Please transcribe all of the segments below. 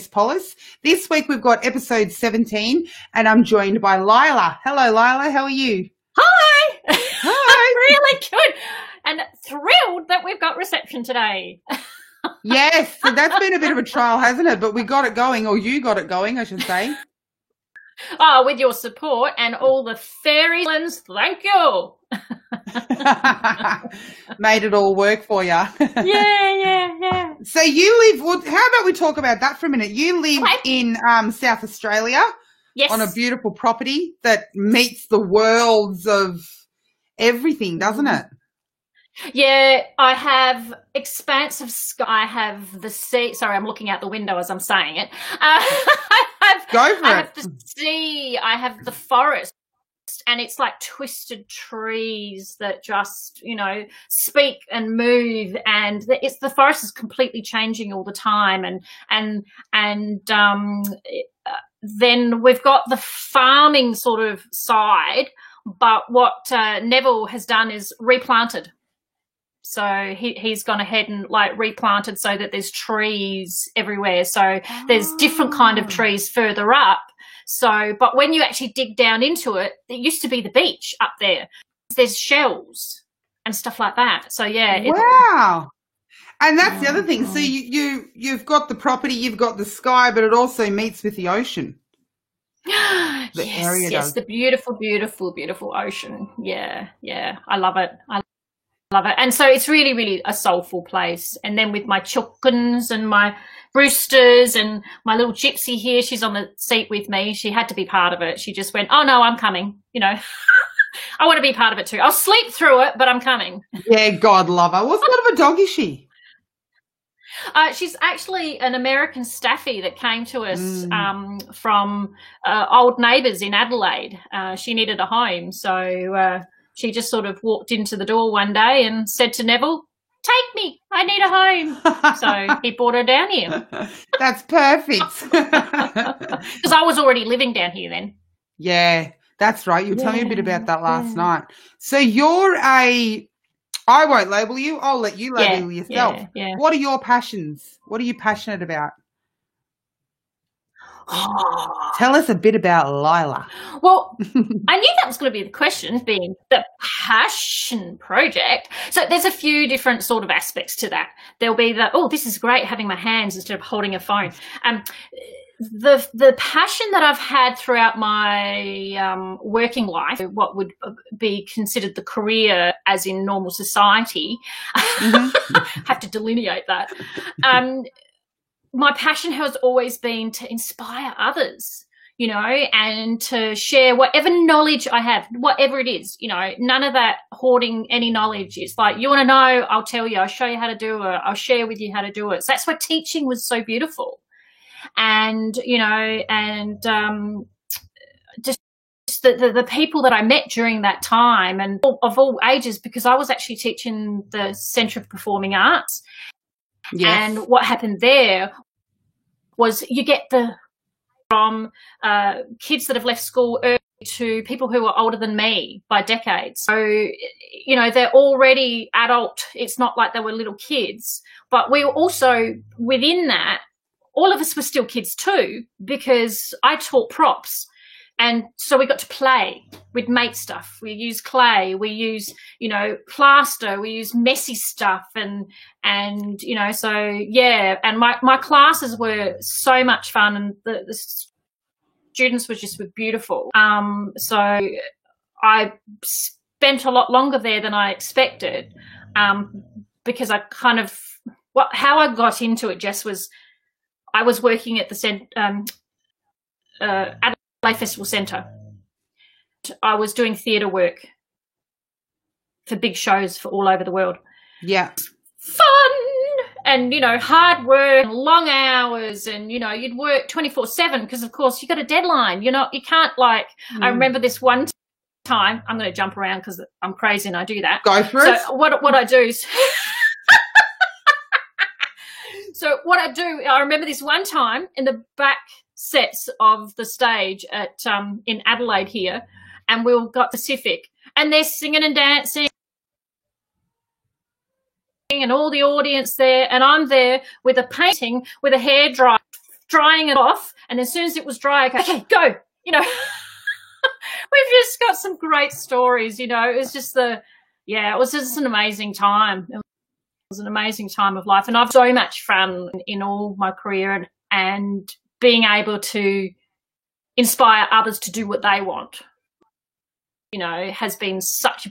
Polis. This week we've got episode 17 and I'm joined by Lila. Hello, Lila. How are you? Hi. Hi. I'm really good and thrilled that we've got reception today. Yes, so that's been a bit of a trial, hasn't it? But we got it going, or you got it going, I should say. Oh, with your support and all the fairy lands, thank you. Made it all work for you. Yeah. So you live, well, how about we talk about that for a minute? You live in South Australia. Yes. On a beautiful property that meets the worlds of everything, doesn't it? Yeah, I have expansive sky. I have the sea. Sorry, I'm looking out the window as I'm saying it. Go for it. I have the sea. I have the forest. And it's like twisted trees that just, speak and move, and the forest is completely changing all the time. And then we've got the farming sort of side, but what Neville has done is replanted. So he's gone ahead and replanted so that there's trees everywhere. So there's different kind of trees further up. So, but when you actually dig down into it, it used to be the beach up there. There's shells and stuff like that. So yeah. Wow. And that's the other thing. So you've got the property, you've got the sky, but it also meets with the ocean. Yes, the beautiful, beautiful, beautiful ocean. Yeah. I love it. And so it's really, really a soulful place. And then with my chickens and my roosters and my little gypsy here, she's on the seat with me. She had to be part of it. She just went, oh, no, I'm coming. I want to be part of it too. I'll sleep through it, but I'm coming. Yeah, God love her. What sort of a dog is she? She's actually an American staffy that came to us from old neighbours in Adelaide. She needed a home, so she just sort of walked into the door one day and said to Neville, take me, I need a home. So he brought her down here. That's perfect. Because I was already living down here then. Yeah, that's right. You were telling me a bit about that last night. So you're I won't label you. I'll let you label yourself. Yeah. What are your passions? What are you passionate about? Tell us a bit about Lila. Well, I knew that was going to be the question, being the passion project. So there's a few different sort of aspects to that. There'll be this is great having my hands instead of holding a phone. The passion that I've had throughout my working life, what would be considered the career as in normal society, have to delineate that. My passion has always been to inspire others, and to share whatever knowledge I have, whatever it is, none of that hoarding any knowledge. It's like, you want to know, I'll tell you, I'll show you how to do it. I'll share with you how to do it. So that's why teaching was so beautiful. And, just the people that I met during that time, and of all ages, because I was actually teaching the Centre of Performing Arts. Yes. And what happened there was you get from kids that have left school early to people who are older than me by decades. So, they're already adult. It's not like they were little kids. But we also, within that, all of us were still kids too, because I taught props. And so we got to play. We'd make stuff. We use clay. We use, plaster. We use messy stuff. And so, yeah. And my classes were so much fun, and the students were beautiful. So I spent a lot longer there than I expected, because I kind of, how I got into it, Jess, was I was working at the Adelaide Festival Centre. I was doing theatre work for big shows for all over the world. Yeah. Fun and, hard work, long hours, and, you'd work 24/7 because, of course, you got a deadline. You can't I remember this one time, I'm going to jump around because I'm crazy and I do that. Go for it. So what I do is... So what I do, I remember this one time in the back sets of the stage at in Adelaide here, and we've got Pacific, and they're singing and dancing, and all the audience there, and I'm there with a painting with a hairdryer drying it off, and as soon as it was dry, I go, okay, go. You know, we've just got some great stories. You know, it was just it was just an amazing time. It was an amazing time of life, and I've so much fun in all my career, and being able to inspire others to do what they want, you know, has been such,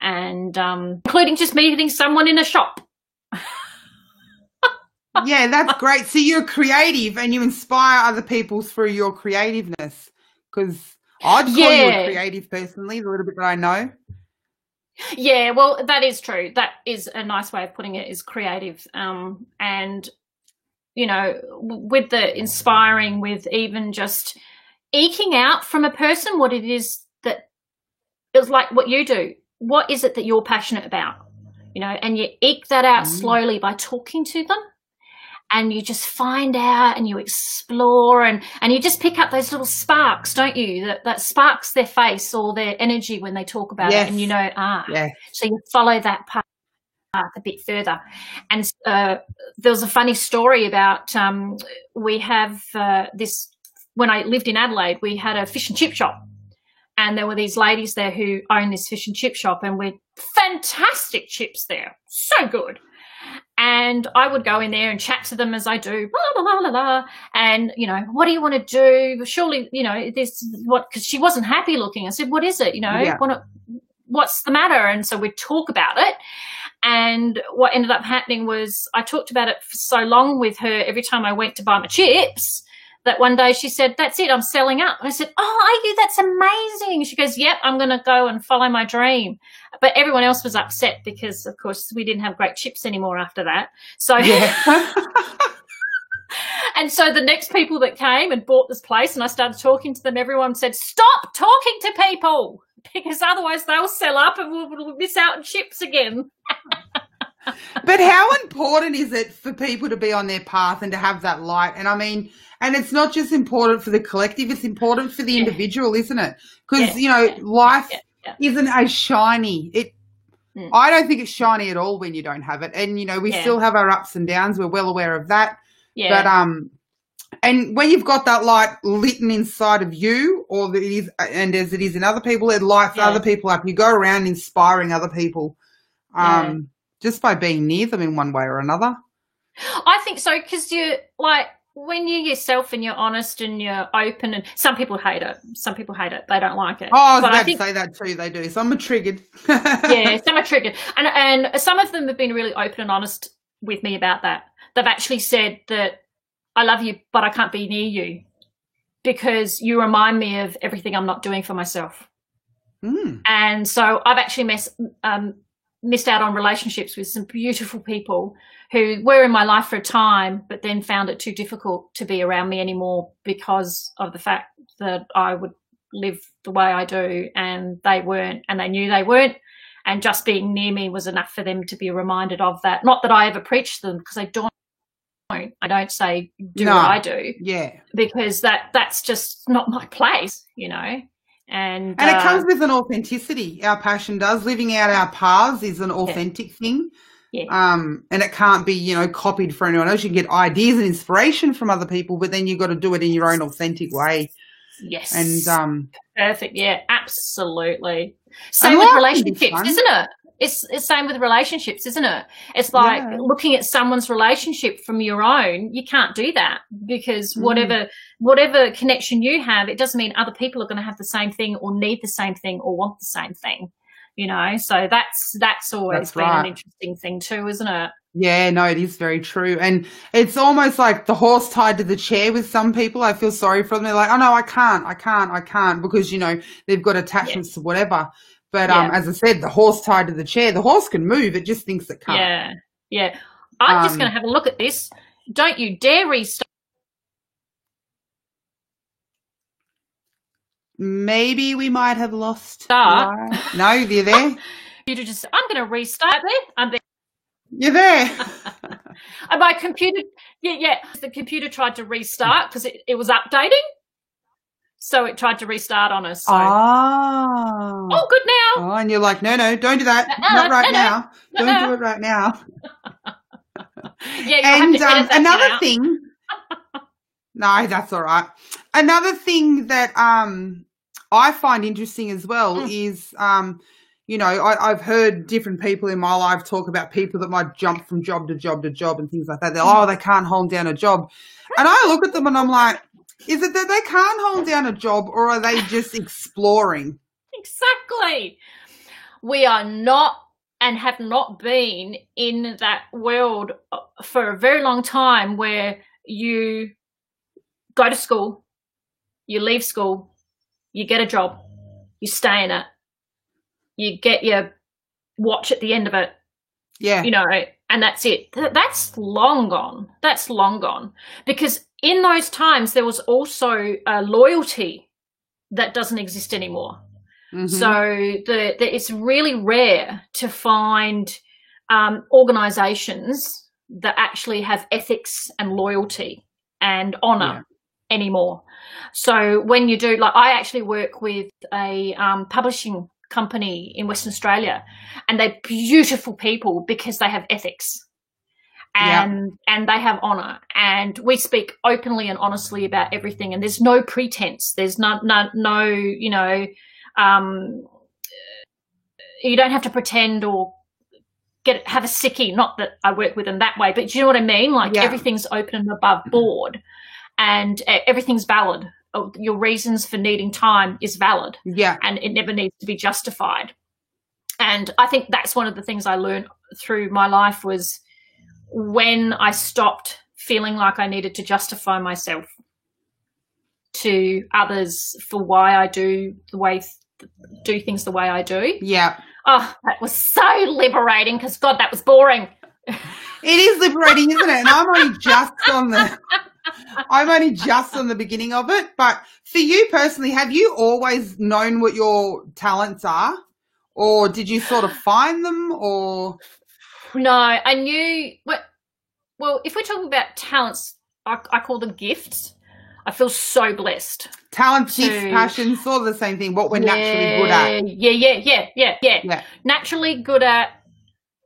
and including just meeting someone in a shop. Yeah, that's great. So you're creative and you inspire other people through your creativeness, because I'd call you a creative personally, the little bit that I know. Yeah, well, that is true. That is a nice way of putting it, is creative. And, you know, with the inspiring, with even just eking out from a person what it is that it's like what you do. What is it that you're passionate about? You know, and you eke that out slowly by talking to them. And you just find out and you explore and you just pick up those little sparks, don't you? That sparks their face or their energy when they talk about it. And you know, so you follow that path a bit further. And there was a funny story about we have this, when I lived in Adelaide, we had a fish and chip shop. And there were these ladies there who own this fish and chip shop, and we're fantastic chips there. So good. And I would go in there and chat to them as I do, blah, blah, blah, blah, and, you know, what do you want to do? Surely, you know, this is what, because she wasn't happy looking. I said, what is it? You know, what's the matter? And so we'd talk about it. And what ended up happening was I talked about it for so long with her every time I went to buy my chips that one day she said, that's it, I'm selling up. And I said, oh, are you? That's amazing. She goes, yep, I'm going to go and follow my dream. But everyone else was upset because, of course, we didn't have great chips anymore after that. So, and so the next people that came and bought this place and I started talking to them, everyone said, stop talking to people because otherwise they'll sell up and we'll miss out on chips again. But how important is it for people to be on their path and to have that light? And I mean, and it's not just important for the collective, it's important for the individual, isn't it? Because, you know, life isn't as shiny. I don't think it's shiny at all when you don't have it. And, you know, we still have our ups and downs. We're well aware of that. Yeah. But, and when you've got that light lit inside of you, or that it is, and as it is in other people, it lights other people up. You go around inspiring other people. Just by being near them in one way or another. I think so, because you like when you're yourself and you're honest and you're open, and some people hate it. Some people hate it. They don't like it. Oh, I was about to say that too. They do. Some are triggered. Yeah, some are triggered. And some of them have been really open and honest with me about that. They've actually said that I love you, but I can't be near you because you remind me of everything I'm not doing for myself. And so I've actually missed out on relationships with some beautiful people who were in my life for a time, but then found it too difficult to be around me anymore because of the fact that I would live the way I do and they weren't, and they knew they weren't. And just being near me was enough for them to be reminded of that. Not that I ever preach to them, because I don't say do what I do. Yeah. Because that's just not my place, you know. And it comes with an authenticity. Our passion does. Living out our paths is an authentic thing. Yeah. And it can't be, you know, copied for anyone else. You can get ideas and inspiration from other people, but then you've got to do it in your own authentic way. Yes. And perfect. Yeah, absolutely. Same with relationships, isn't it? It's same with relationships, isn't it? It's like looking at someone's relationship from your own. You can't do that because whatever connection you have, it doesn't mean other people are going to have the same thing or need the same thing or want the same thing, you know. So that's always been an interesting thing too, isn't it? Yeah, no, it is very true. And it's almost like the horse tied to the chair with some people. I feel sorry for them. They're like, oh, no, I can't because, you know, they've got attachments to whatever. But as I said, the horse tied to the chair, the horse can move. It just thinks it can't. Yeah, yeah. I'm just going to have a look at this. Don't you dare restart. Maybe we might have lost. No, you're there. I'm going to restart there. I'm there. You're there. And my computer, the computer tried to restart because it was updating. So it tried to restart on us. So. Oh, good now. Oh, and you're like, no, don't do that. Not right now. Don't do it right now. Yeah, and another thing. No, that's all right. Another thing that I find interesting as well is, you know, I've heard different people in my life talk about people that might jump from job to job to job and things like that. They can't hold down a job. And I look at them and I'm like, is it that they can't hold down a job, or are they just exploring? Exactly. We are not and have not been in that world for a very long time where you go to school, you leave school, you get a job, you stay in it, you get your watch at the end of it. Yeah. You know, and that's it. That's long gone. That's long gone. Because in those times, there was also a loyalty that doesn't exist anymore. Mm-hmm. So it's really rare to find organisations that actually have ethics and loyalty and honour anymore. So when you do, like, I actually work with a publishing company in Western Australia, and they're beautiful people because they have ethics and they have honour, and we speak openly and honestly about everything, and there's no pretense. There's no you know, you don't have to pretend or have a sickie. Not that I work with them that way, but do you know what I mean? Like everything's open and above board, and everything's valid. Your reasons for needing time is valid. Yeah. And it never needs to be justified. And I think that's one of the things I learned through my life, was when I stopped feeling like I needed to justify myself to others for why I do things the way I do. Yeah. Oh, that was so liberating, because, God, that was boring. It is liberating, isn't it? And I'm only just on the beginning of it. But for you personally, have you always known what your talents are, or did you sort of find them, or? No, I knew. Well, if we're talking about talents, I call them gifts. I feel so blessed. Talents, gifts, passions, sort of the same thing. What we're naturally good at. Yeah. Naturally good at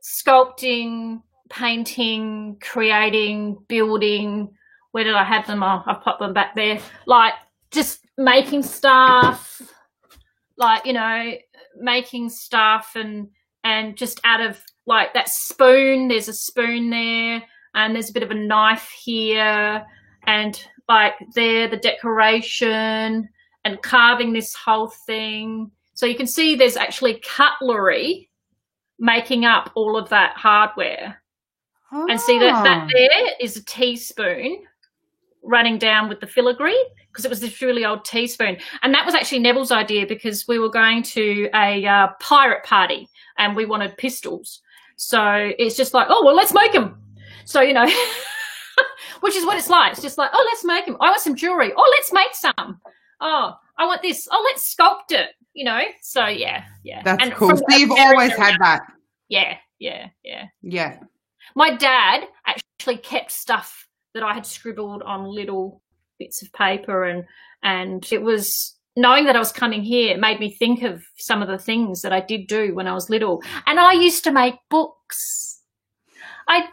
sculpting, painting, creating, building. Where did I have them? Oh, I've popped them back there. Like, just making stuff, like, you know, making stuff and just out of, like, that spoon, there's a spoon there, and there's a bit of a knife here, and, like, there, the decoration, and carving this whole thing. So you can see there's actually cutlery making up all of that hardware. Oh. And see that there is a teaspoon running down with the filigree, because it was this really old teaspoon. And that was actually Neville's idea, because we were going to a pirate party and we wanted pistols. So it's just like, oh, well, let's make them. So, you know, which is what it's like. It's just like, oh, let's make them. I want some jewellery. Oh, let's make some. Oh, I want this. Oh, let's sculpt it, you know. So, yeah. That's and cool. So you've always had that. Yeah. My dad actually kept stuff that I had scribbled on little bits of paper, and it was, knowing that I was coming here, it made me think of some of the things that I did do when I was little. And I used to make books. I'd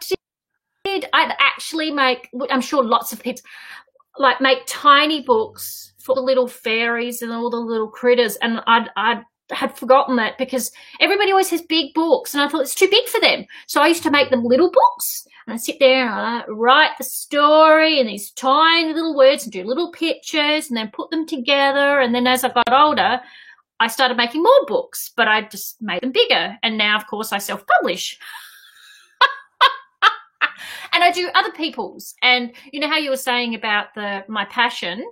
actually make, I'm sure lots of kids, like, make tiny books for the little fairies and all the little critters, and I had forgotten that, because everybody always has big books, and I thought it's too big for them. So I used to make them little books, and I'd sit there and I'd write the story in these tiny little words and do little pictures and then put them together. And then as I got older, I started making more books, but I just made them bigger. And now, of course, I self-publish. And I do other people's. And you know how you were saying about my passion?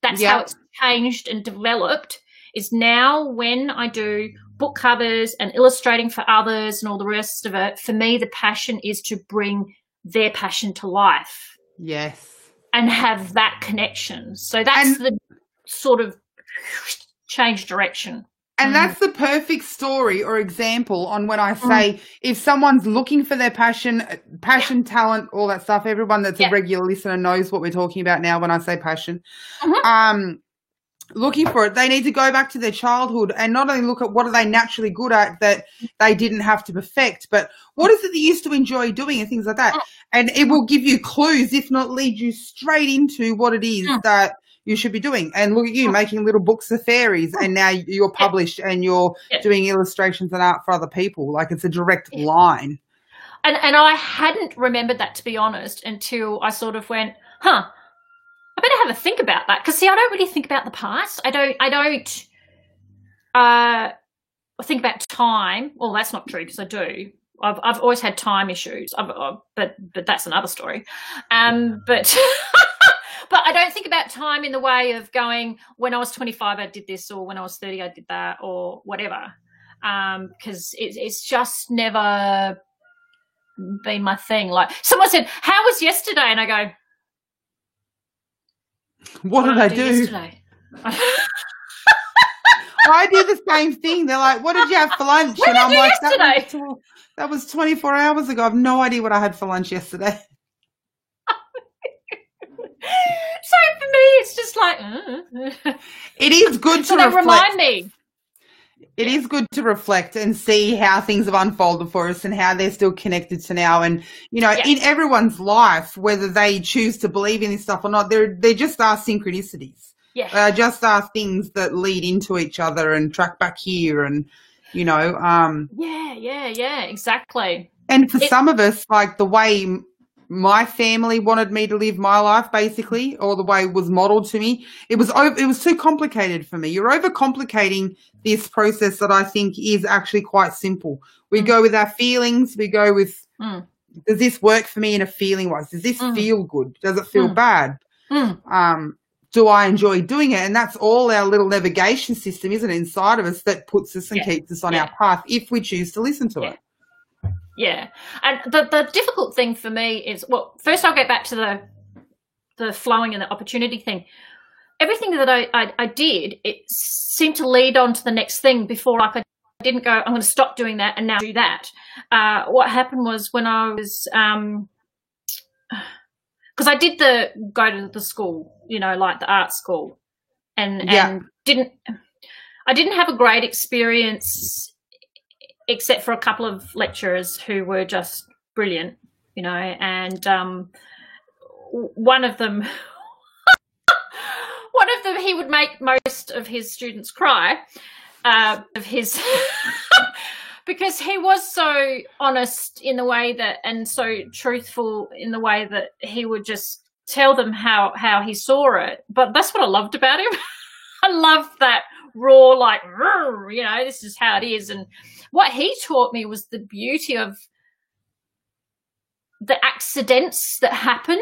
That's how it's changed and developed, is now when I do book covers and illustrating for others and all the rest of it, for me, the passion is to bring their passion to life. Yes. And have that connection. So that's the sort of change direction. And that's the perfect story or example on when I say if someone's looking for their passion, talent, all that stuff, everyone that's a regular listener knows what we're talking about now when I say passion. looking for it. They need to go back to their childhood and not only look at what are they naturally good at that they didn't have to perfect, but what is it they used to enjoy doing and things like that. And it will give you clues, if not lead you straight into what it is that you should be doing. And look at you making little books of fairies, and now you're published and you're doing illustrations and art for other people. Like, it's a direct line. And I hadn't remembered that, to be honest, until I sort of went, I better have a think about that. Because, see, I don't really think about the past. I don't think about time. Well, that's not true, because I do. I've always had time issues, but that's another story. But but I don't think about time in the way of going, when I was 25 I did this, or when I was 30 I did that, or whatever. Because it's just never been my thing. Like, someone said, "How was yesterday?" And I go, What did I do yesterday? I do the same thing. They're like, "What did you have for lunch?" What and I'm like, yesterday? that was 24 hours ago. I have no idea what I had for lunch yesterday. So for me, it's just like, it is good to reflect. Remind me. It is good to reflect and see how things have unfolded for us and how they're still connected to now. And, you know, in everyone's life, whether they choose to believe in this stuff or not, they just are synchronicities. Yeah. Just are things that lead into each other and track back here and, you know. Yeah, exactly. And for some of us, like the way my family wanted me to live my life, basically, or the way it was modeled to me, it was too complicated for me. You're overcomplicating this process that I think is actually quite simple. We go with our feelings. We go with, does this work for me in a feeling wise? Does this feel good? Does it feel bad? Do I enjoy doing it? And that's all our little navigation system, isn't it, inside of us that puts us and keeps us on our path if we choose to listen to it. Yeah. And the difficult thing for me is, well, first I'll get back to the flowing and the opportunity thing. Everything that I did, it seemed to lead on to the next thing before I didn't go, I'm going to stop doing that and now do that. What happened was when I was, because I did go to the school, you know, like the art school, and I didn't have a great experience except for a couple of lecturers who were just brilliant, you know, and one of them, he would make most of his students cry, because he was so honest in the way that, and so truthful in the way that he would just tell them how he saw it. But that's what I loved about him. I loved that raw, like, you know, this is how it is. And what he taught me was the beauty of the accidents that happen,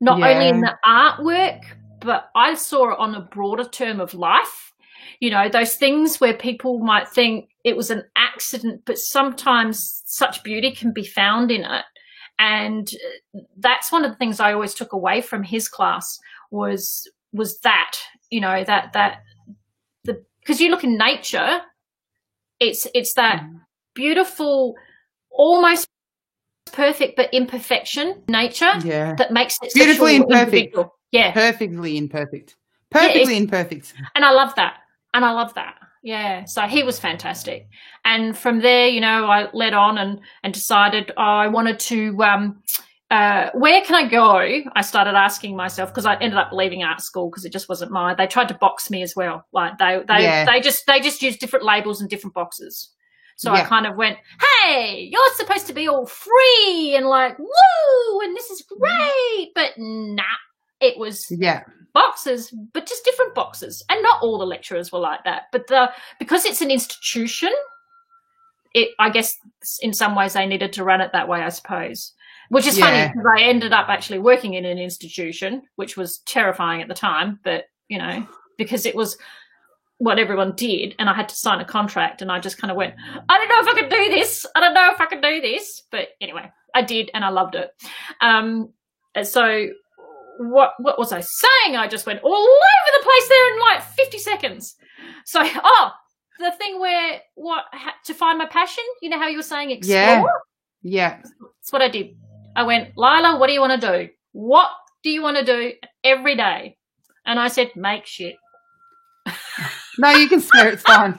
not only in the artwork, but I saw it on a broader term of life. You know, those things where people might think it was an accident, but sometimes such beauty can be found in it. And that's one of the things I always took away from his class was that, you know, because you look in nature, it's that beautiful, almost perfect but imperfection nature that makes it beautifully imperfect. Yeah, perfectly imperfect. Perfectly imperfect. And I love that. Yeah, so he was fantastic. And from there, you know, I led on and decided I wanted to, where can I go? I started asking myself, because I ended up leaving art school because it just wasn't mine. They tried to box me as well. Like they just used different labels and different boxes. So I kind of went, hey, you're supposed to be all free and like, woo, and this is great. But nah, it was boxes, but just different boxes. And not all the lecturers were like that. But because it's an institution, I guess in some ways they needed to run it that way, I suppose. Which is funny because I ended up actually working in an institution, which was terrifying at the time. But, you know, because it was what everyone did and I had to sign a contract and I just kind of went, I don't know if I can do this. But anyway, I did and I loved it. So what was I saying? I just went all over the place there in like 50 seconds. So, the thing where to find my passion, you know how you were saying explore? Yeah. That's what I did. I went, Lila, what do you want to do? What do you want to do every day? And I said, make shit. No, you can swear. It's fine.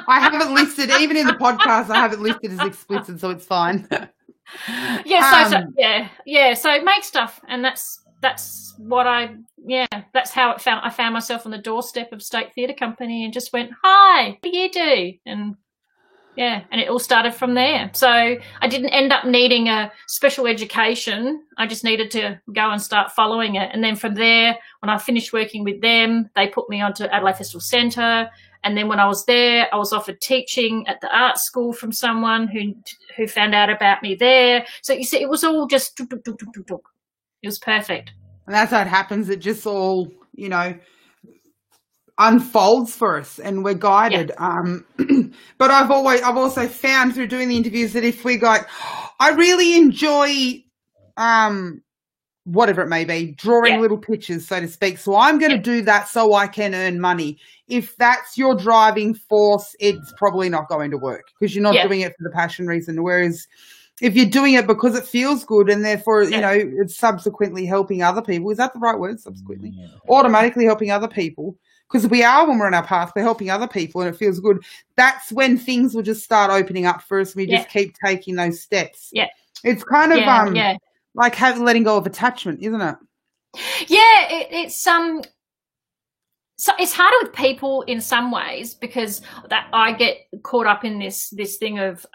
I haven't listed, even in the podcast, I haven't listed as explicit, so it's fine. So make stuff, and that's what that's how I found myself on the doorstep of State Theatre Company and just went, hi, what do you do? And and it all started from there. So I didn't end up needing a special education. I just needed to go and start following it. And then from there, when I finished working with them, they put me onto Adelaide Festival Centre. And then when I was there, I was offered teaching at the art school from someone who found out about me there. So you see, it was all just it was perfect. And that's how it happens. It just all, unfolds for us, and we're guided. But I've also found through doing the interviews that if we I really enjoy whatever it may be, drawing little pictures, so to speak. So I'm going to do that so I can earn money. If that's your driving force, it's probably not going to work because you're not doing it for the passion reason. Whereas if you're doing it because it feels good and therefore, it's subsequently helping other people. Is that the right word? Subsequently? Yeah. Automatically helping other people. Because we are, when we're on our path, we're helping other people and it feels good. That's when things will just start opening up for us. We just keep taking those steps. Yeah. It's kind of like letting go of attachment, isn't it? Yeah, it's so it's harder with people in some ways because that I get caught up in this thing of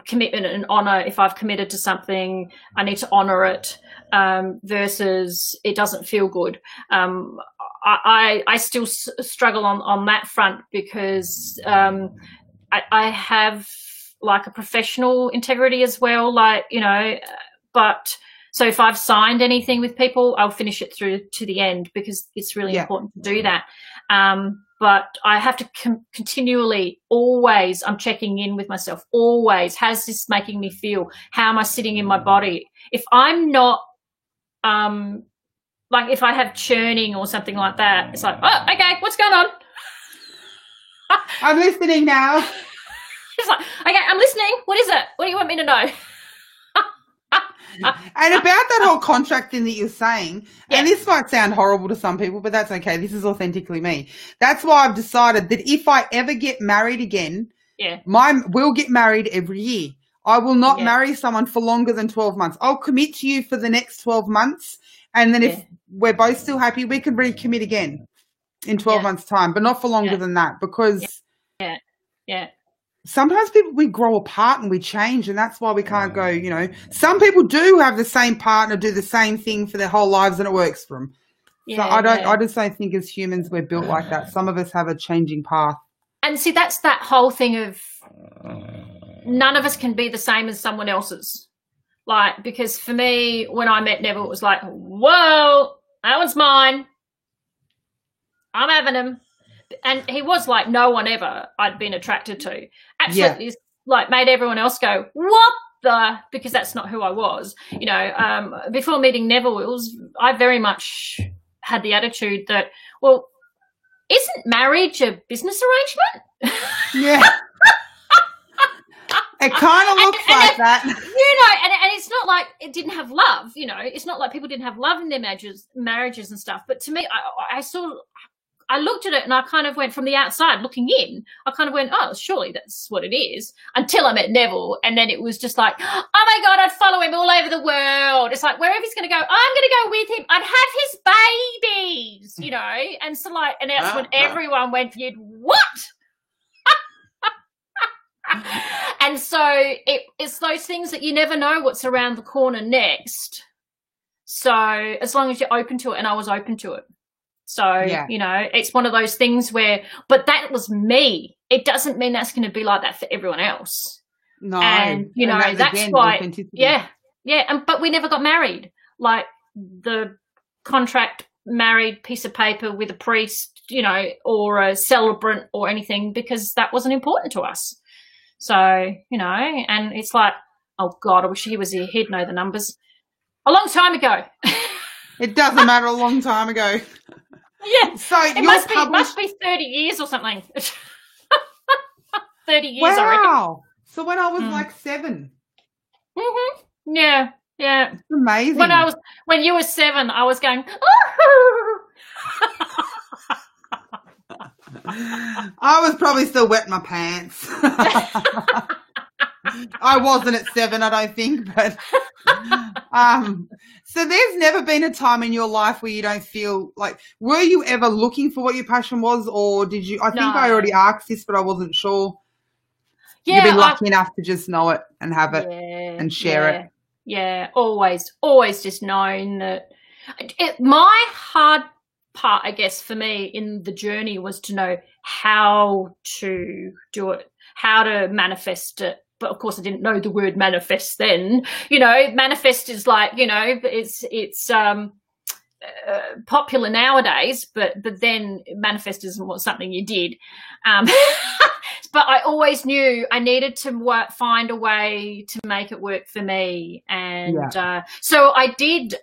commitment and honour. If I've committed to something, I need to honour it versus it doesn't feel good. I still struggle on that front because I have like a professional integrity as well, but so if I've signed anything with people, I'll finish it through to the end because it's really important to do that. But I have to continually, always, I'm checking in with myself, always, how's this making me feel? How am I sitting in my body? If I'm not, like if I have churning or something like that, it's like, oh, okay, what's going on? I'm listening now. It's like, okay, I'm listening. What is it? What do you want me to know? And about that whole contract thing that you're saying, and this might sound horrible to some people, but that's okay. This is authentically me. That's why I've decided that if I ever get married again, we'll get married every year. I will not marry someone for longer than 12 months. I'll commit to you for the next 12 months. And then if we're both still happy, we can recommit again in 12 months' time, but not for longer than that because sometimes we grow apart and we change, and that's why we can't go, Some people do have the same partner, do the same thing for their whole lives, and it works for them. So I just don't think as humans we're built like that. Some of us have a changing path. And see, that's that whole thing of none of us can be the same as someone else's. Like, because for me, when I met Neville, it was like, whoa, that one's mine. I'm having him. And he was like no one ever I'd been attracted to. Absolutely, like made everyone else go, what the? Because that's not who I was. Before meeting Neville, I very much had the attitude that, well, isn't marriage a business arrangement? Yeah. It kind of looks like that. And it's not like it didn't have love, It's not like people didn't have love in their marriages and stuff. But to me, I looked at it and I kind of went from the outside looking in. I kind of went, oh, surely that's what it is. Until I met Neville. And then it was just like, oh, my God, I'd follow him all over the world. It's like, wherever he's going to go, I'm going to go with him. I'd have his babies, And so and that's when everyone went, what? And so it's those things that you never know what's around the corner next. So as long as you're open to it, and I was open to it. So, it's one of those things but that was me. It doesn't mean that's going to be like that for everyone else. No. And, that's why, but we never got married. Like the contract married piece of paper with a priest, or a celebrant or anything, because that wasn't important to us. So, and it's like, oh, God, I wish he was here. He'd know the numbers. A long time ago. It doesn't matter, a long time ago. Yeah. So it must be 30 years or something. 30 years, I reckon. Wow. So when I was like 7. Mm-hmm. Yeah. Yeah. It's amazing. When you were 7, I was going, oh. I was probably still wetting my pants. I wasn't at 7, I don't think, but so there's never been a time in your life where you don't feel like, were you ever looking for what your passion was, or did you? I think I already asked this, but I wasn't sure. Yeah, you've been lucky enough to just know it and have it and share it. Yeah, always just known that. My hard part, I guess, for me in the journey was to know how to do it, how to manifest it. But of course I didn't know the word manifest then. Manifest is like, it's popular nowadays, but then manifest isn't something you did. But I always knew I needed to find a way to make it work for me. And so I did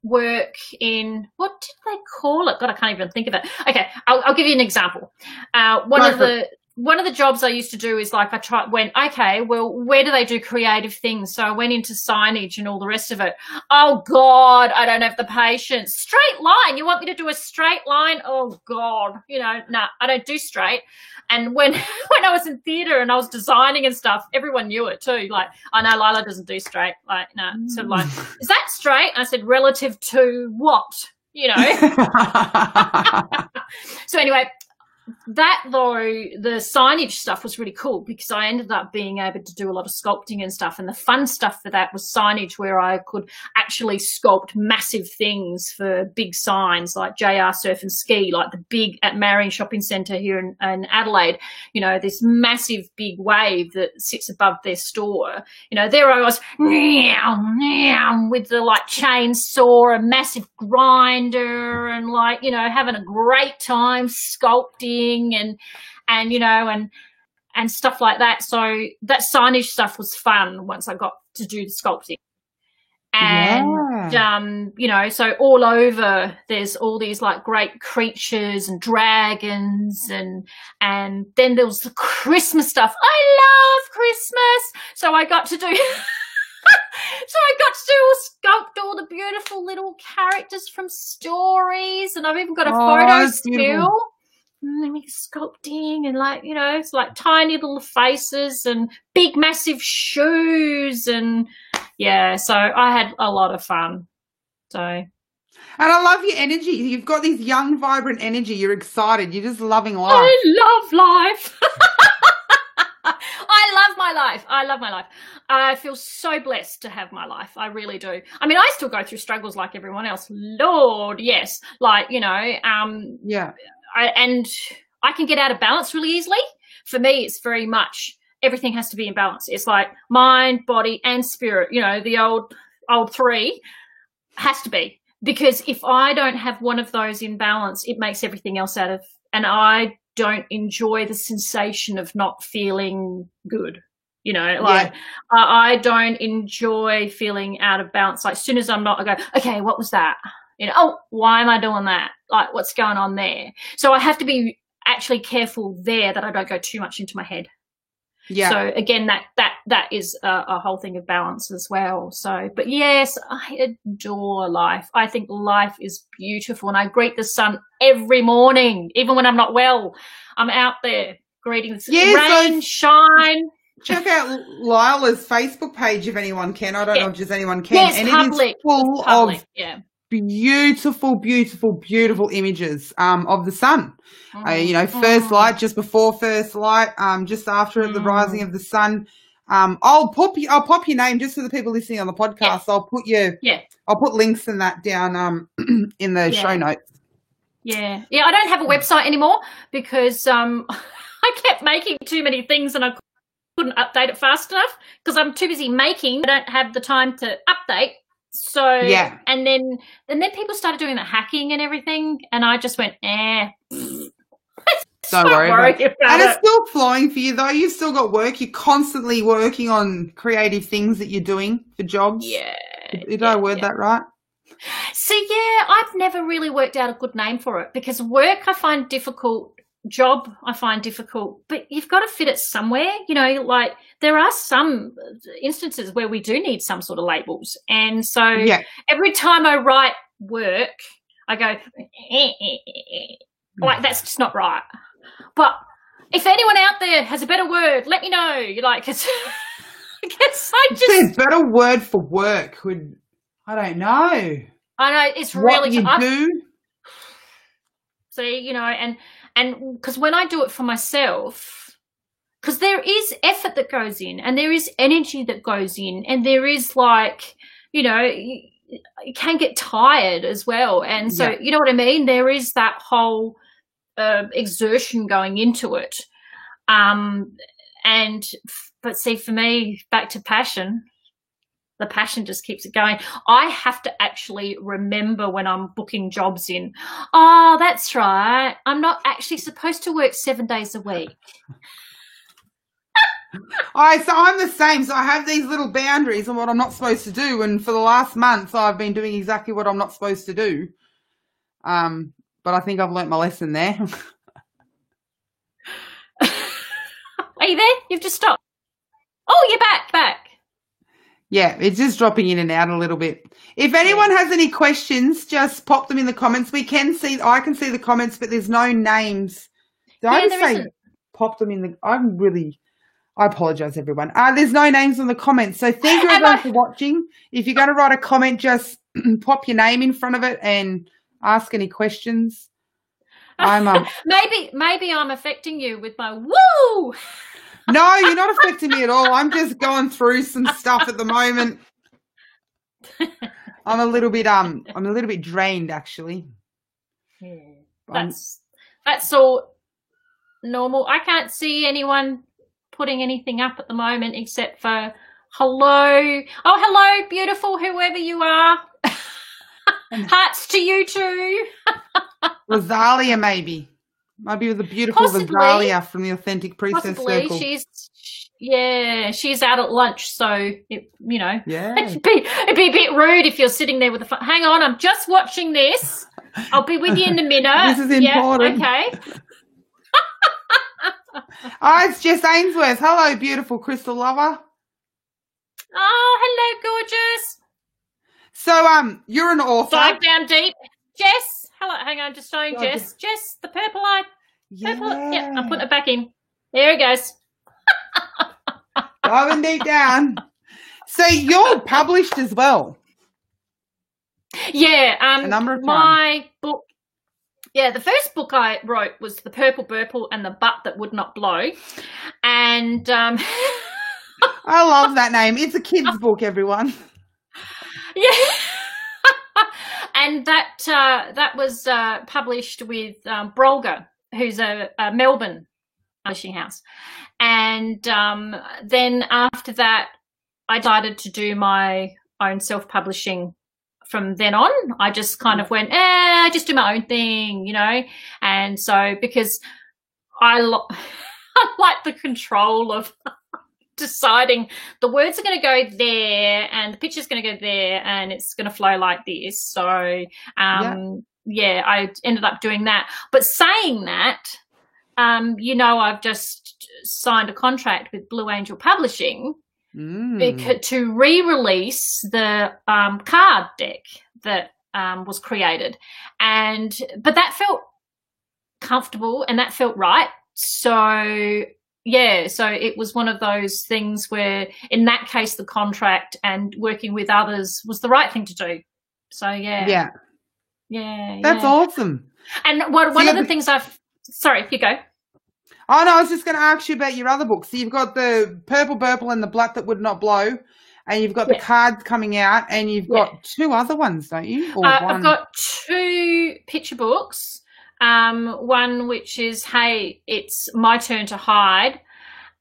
work in, what did they call it? God, I can't even think of it. Okay, I'll give you an example. One of the jobs I used to do is like where do they do creative things? So I went into signage and all the rest of it. Oh, God, I don't have the patience. Straight line. You want me to do a straight line? Oh, God. No, I don't do straight. And when I was in theatre and I was designing and stuff, everyone knew it too. Like, I know Lila doesn't do straight. Like, no. So like, is that straight? And I said, relative to what? So anyway, that though, the signage stuff was really cool because I ended up being able to do a lot of sculpting and stuff, and the fun stuff for that was signage, where I could actually sculpt massive things for big signs like JR Surf and Ski, like the big at Marion Shopping Centre here in Adelaide, this massive big wave that sits above their store. There I was with the like chainsaw, a massive grinder, and like, having a great time sculpting and stuff like that. So that signage stuff was fun once I got to do the sculpting. And so all over there's all these like great creatures and dragons, and then there was the Christmas stuff. I love Christmas. So I got to do sculpt all the beautiful little characters from stories, and I've even got a photo still. Sculpting and like, it's like tiny little faces and big massive shoes, and so I had a lot of fun. And I love your energy. You've got this young, vibrant energy. You're excited. You're just loving life. I love life. I love my life. I love my life. I feel so blessed to have my life. I really do. I mean, I still go through struggles like everyone else. Lord, yes. Like, and I can get out of balance really easily. For me, it's very much everything has to be in balance. It's like mind, body, and spirit. The old three has to be, because if I don't have one of those in balance, it makes everything else out of. And I don't enjoy the sensation of not feeling good. I don't enjoy feeling out of balance. Like, as soon as I'm not, I go, okay, what was that? Why am I doing that? Like, what's going on there? So I have to be actually careful there that I don't go too much into my head. Yeah. So again, that is a whole thing of balance as well. So, but yes, I adore life. I think life is beautiful, and I greet the sun every morning, even when I'm not well. I'm out there greeting the rain, shine. Check out Lila's Facebook page if anyone can. I don't know if just anyone can. Yes, and public. It is full of beautiful, beautiful, beautiful images of the sun. First light, just before first light, just after the rising of the sun. I'll pop your name just for the people listening on the podcast. I'll put links in that down in the show notes. Yeah. I don't have a website anymore because I kept making too many things and I couldn't update it fast enough because I'm too busy making. I don't have the time to update. So and then people started doing the hacking and everything, and I just went, Don't worry about it. And it's still flowing for you though. You've still got work. You're constantly working on creative things that you're doing for jobs. Yeah. Did I word that right? So I've never really worked out a good name for it because work I find difficult. Job I find difficult, but you've got to fit it somewhere. Like there are some instances where we do need some sort of labels, and so every time I write work I go like that's just not right. But if anyone out there has a better word, let me know. You're like, it's, I guess I just. There's a better word for work. I don't know. I know it's what really you tough. do. See, and because when I do it for myself, because there is effort that goes in, and there is energy that goes in, and there is like, you can get tired as well, and so you know what I mean. There is that whole exertion going into it, but see, for me, back to passion. The passion just keeps it going. I have to actually remember when I'm booking jobs in, oh, that's right, I'm not actually supposed to work 7 days a week. So I'm the same. So I have these little boundaries on what I'm not supposed to do. And for the last month, I've been doing exactly what I'm not supposed to do. But I think I've learnt my lesson there. Are you there? You've just stopped. Oh, you're back. Yeah, it's just dropping in and out a little bit. If anyone has any questions, just pop them in the comments. I can see the comments, but there's no names. Did I just say pop them in the? I apologise, everyone. There's no names on the comments. So thank you everyone for watching. If you're going to write a comment, just pop your name in front of it and ask any questions. Maybe I'm affecting you with my woo. No, you're not affecting me at all. I'm just going through some stuff at the moment. I'm a little bit drained, actually. Yeah, that's all normal. I can't see anyone putting anything up at the moment except for hello. Oh, hello, beautiful, whoever you are. Hearts to you too. Rosalia, maybe. Might be the beautiful Rosalia from the Authentic Princess Circle. She's out at lunch, so it'd be a bit rude if you're sitting there with the phone. Hang on, I'm just watching this. I'll be with you in a minute. This is important. Yeah, okay. It's Jess Ainsworth. Hello, beautiful crystal lover. Oh, hello, gorgeous. So, you're an author. Dive down deep. Jess. Hello, hang on, just showing Jess. Jess, the purple eye. Yeah, I'm putting it back in. There it goes. Diving deep down. So you're published as well. Yeah. A number of times. My book. Yeah, the first book I wrote was The Purple Burple and the Butt That Would Not Blow. And I love that name. It's a kid's book, everyone. Yeah. And that was published with Brolga, who's a Melbourne publishing house. And then after that, I decided to do my own self-publishing. From then on, I just kind of went, I just do my own thing, And so because I like the control of deciding the words are going to go there and the picture's going to go there and it's going to flow like this. So, I ended up doing that. But saying that, I've just signed a contract with Blue Angel Publishing to re-release the card deck that was created. But that felt comfortable and that felt right. So it was one of those things where in that case the contract and working with others was the right thing to do. So yeah. That's awesome. And one of the things sorry, you go. Oh no, I was just going to ask you about your other books. So you've got the Purple Burple and the Butt That Would Not Blow, and you've got the cards coming out, and you've got two other ones, don't you? Or one? I've got two picture books. One which is, hey, it's my turn to hide.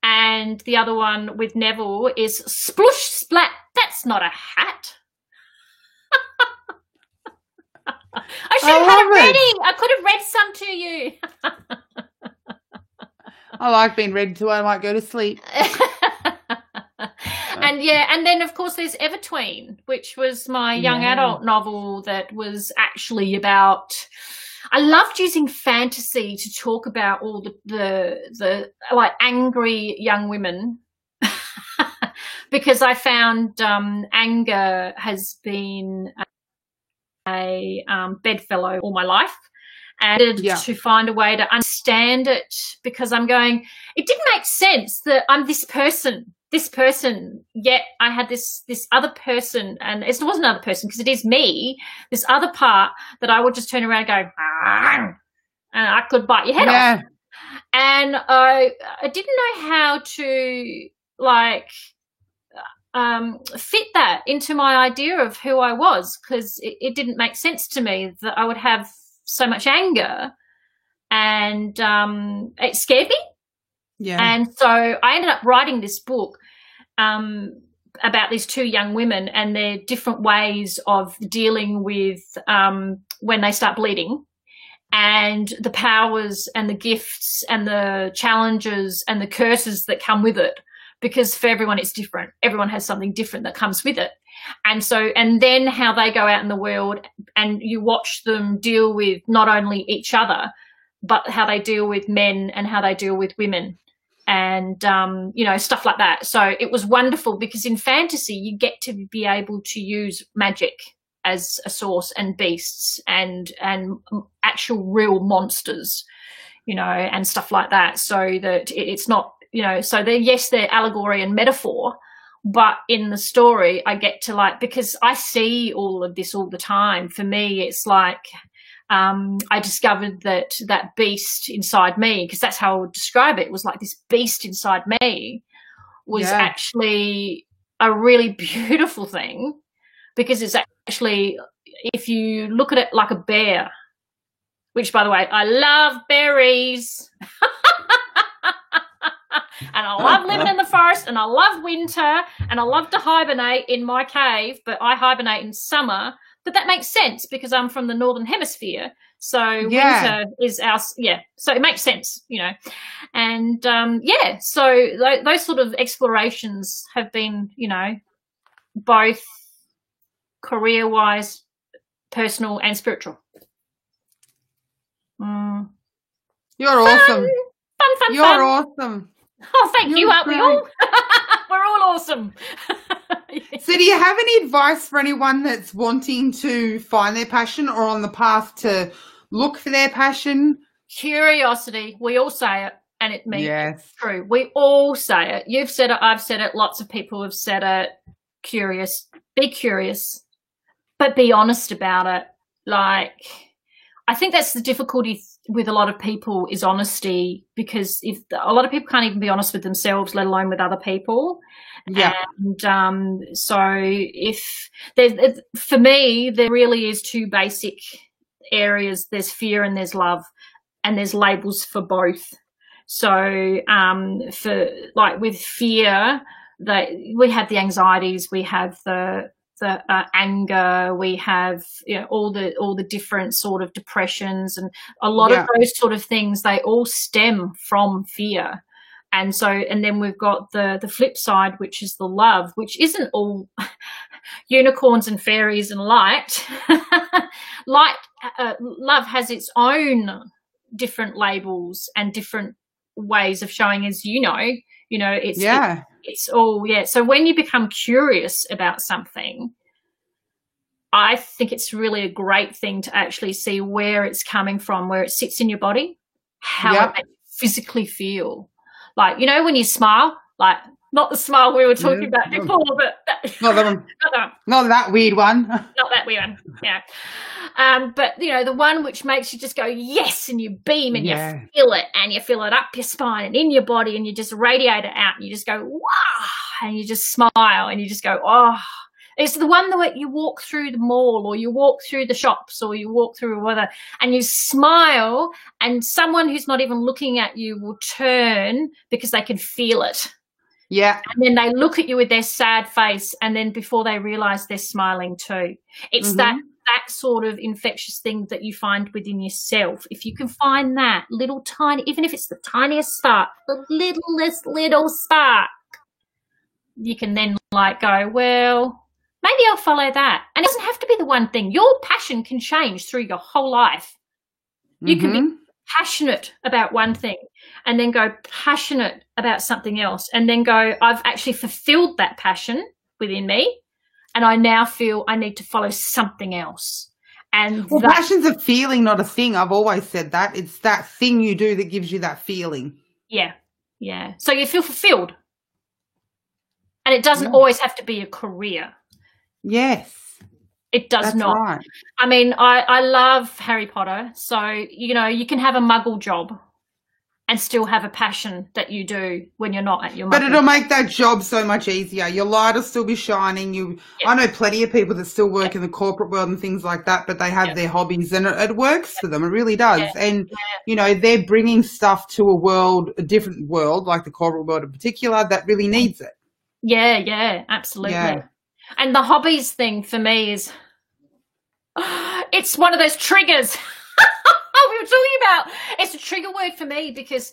And the other one with Neville is Splush Splat, that's not a hat. I should have had it ready. I could have read some to you. I like being read to. I might go to sleep. And then of course there's Evertween, which was my young adult novel that was actually about. I loved using fantasy to talk about all the like angry young women because I found anger has been a bedfellow all my life. and to find a way to understand it, because I'm going, it didn't make sense that I'm this person, yet I had this other person, and it wasn't another person because it is me, this other part that I would just turn around and go, and I could bite your head off. And I didn't know how to fit that into my idea of who I was, because it didn't make sense to me that I would have so much anger, and it scared me. Yeah. And so I ended up writing this book about these two young women and their different ways of dealing with when they start bleeding, and the powers and the gifts and the challenges and the curses that come with it, because for everyone it's different. Everyone has something different that comes with it. And so, and then how they go out in the world and you watch them deal with not only each other, but how they deal with men and how they deal with women, and, stuff like that. So it was wonderful, because in fantasy you get to be able to use magic as a source, and beasts and actual real monsters, and stuff like that. So that it's not, so they're allegory and metaphor, but in the story I get to because I see all of this all the time. For me, it's like, I discovered that beast inside me, because that's how I would describe it. It was like this beast inside me was actually a really beautiful thing, because it's actually, if you look at it like a bear, which, by the way, I love berries. And I love living in the forest, and I love winter, and I love to hibernate in my cave, but I hibernate in summer. But that makes sense because I'm from the Northern Hemisphere. So winter is so it makes sense, And, so those sort of explorations have been, both career-wise, personal and spiritual. You're awesome. Fun. You're awesome. Oh, thank you. Aren't we all? We're all awesome. So do you have any advice for anyone that's wanting to find their passion or on the path to look for their passion? Curiosity. We all say it, and it means it's true. We all say it. You've said it. I've said it. Lots of people have said it. Curious. Be curious, but be honest about it. I think that's the difficulty with a lot of people, is honesty, because if a lot of people can't even be honest with themselves, let alone with other people. Yeah. And so for me, there really is two basic areas. There's fear and there's love, and there's labels for both. So with fear, we have the anxieties, we have the anger, we have all the different sort of depressions, and a lot of those sort of things, they all stem from fear. And so, and then we've got the flip side, which is the love, which isn't all unicorns and fairies and light. Love has its own different labels and different ways of showing, as it's all, So when you become curious about something, I think it's really a great thing to actually see where it's coming from, where it sits in your body, how it makes you physically feel. When you smile, not the smile we were talking about before, but not that weird one. Not that weird one, yeah. But, the one which makes you just go, yes, and you beam and you feel it, and you feel it up your spine and in your body, and you just radiate it out, and you just go, wow, and you just smile, and you just go, oh. It's the one that you walk through the mall, or you walk through the shops, or you walk through whatever, and you smile, and someone who's not even looking at you will turn because they can feel it. Yeah. And then they look at you with their sad face, and then before they realise they're smiling too. It's that sort of infectious thing that you find within yourself. If you can find that little tiny, even if it's the tiniest spark, the littlest little spark, you can then go, well, maybe I'll follow that. And it doesn't have to be the one thing. Your passion can change through your whole life. You can be passionate about one thing and then go passionate about something else, and then go, I've actually fulfilled that passion within me, and I now feel I need to follow something else. And well, passion's a feeling, not a thing. I've always said that. It's that thing you do that gives you that feeling. Yeah, yeah. So you feel fulfilled. And it doesn't always have to be a career. Yes. It does That's not. Right. I mean, I love Harry Potter. So, you know, you can have a muggle job and still have a passion that you do when you're not at your muggle. But it'll make that job so much easier. Your light will still be shining. I know plenty of people that still work in the corporate world and things like that, but they have their hobbies and it works for them. It really does. And, you know, they're bringing stuff to a different world, like the corporate world in particular, that really needs it. Yeah, absolutely. Yeah. And the hobbies thing for me is, it's one of those triggers we were talking about. It's a trigger word for me because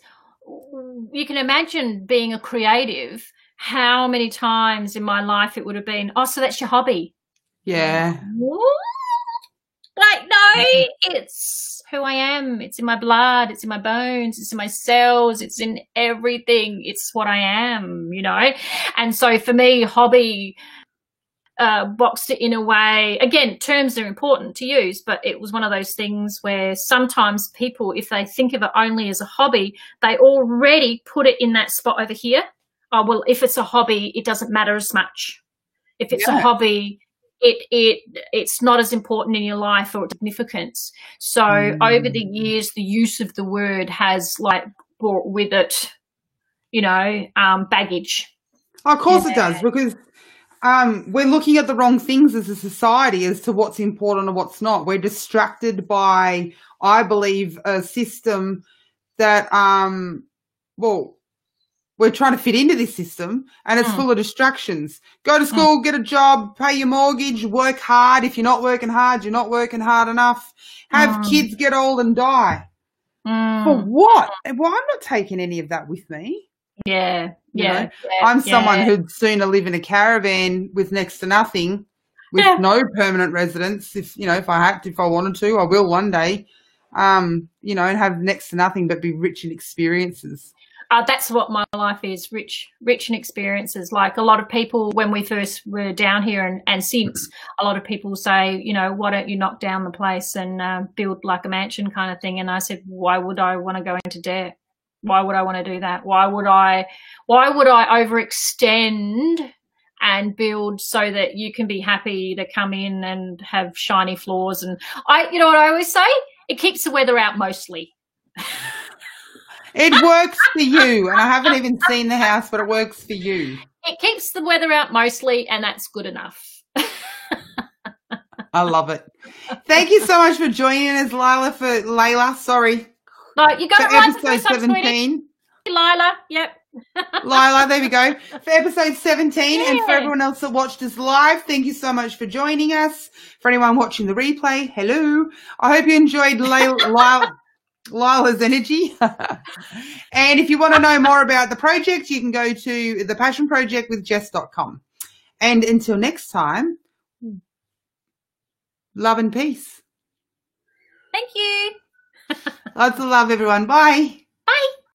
you can imagine being a creative, how many times in my life it would have been, oh, so that's your hobby. Yeah. Like, no, it's who I am. It's in my blood. It's in my bones. It's in my cells. It's in everything. It's what I am, you know? And so for me, hobby boxed it in a way. Again, terms are important to use, but it was one of those things where sometimes people, if they think of it only as a hobby, they already put it in that spot over here. Oh, well, if it's a hobby, it doesn't matter as much. If it's a hobby, it's not as important in your life or significance. So over the years, the use of the word has like brought with it, you know, baggage. Oh, of course it does, because we're looking at the wrong things as a society as to what's important and what's not. We're distracted by, I believe, a system that, we're trying to fit into this system and it's full of distractions. Go to school, get a job, pay your mortgage, work hard. If you're not working hard, you're not working hard enough. Have kids get old and die. For what? Well, I'm not taking any of that with me. Yeah. I'm someone who'd sooner live in a caravan with next to nothing, with no permanent residence. If I wanted to, I will one day. And have next to nothing but be rich in experiences. That's what my life is, rich in experiences. Like a lot of people, when we first were down here and since, a lot of people say, why don't you knock down the place and build like a mansion kind of thing? And I said, why would I want to go into debt? Why would I want to do that? Why would I overextend and build so that you can be happy to come in and have shiny floors? And you know what I always say? It keeps the weather out mostly. It works for you, and I haven't even seen the house, but it works for you. It keeps the weather out mostly, and that's good enough. I love it. Thank you so much for joining us, Layla. Sorry. No, you got it right. Episode 17. Lila, yep. Lila, there we go. For episode 17, and for everyone else that watched us live, thank you so much for joining us. For anyone watching the replay, hello. I hope you enjoyed Lila's energy. And if you want to know more about the project, you can go to thepassionprojectwithjess.com. And until next time, love and peace. Thank you. Lots of love, everyone. Bye. Bye.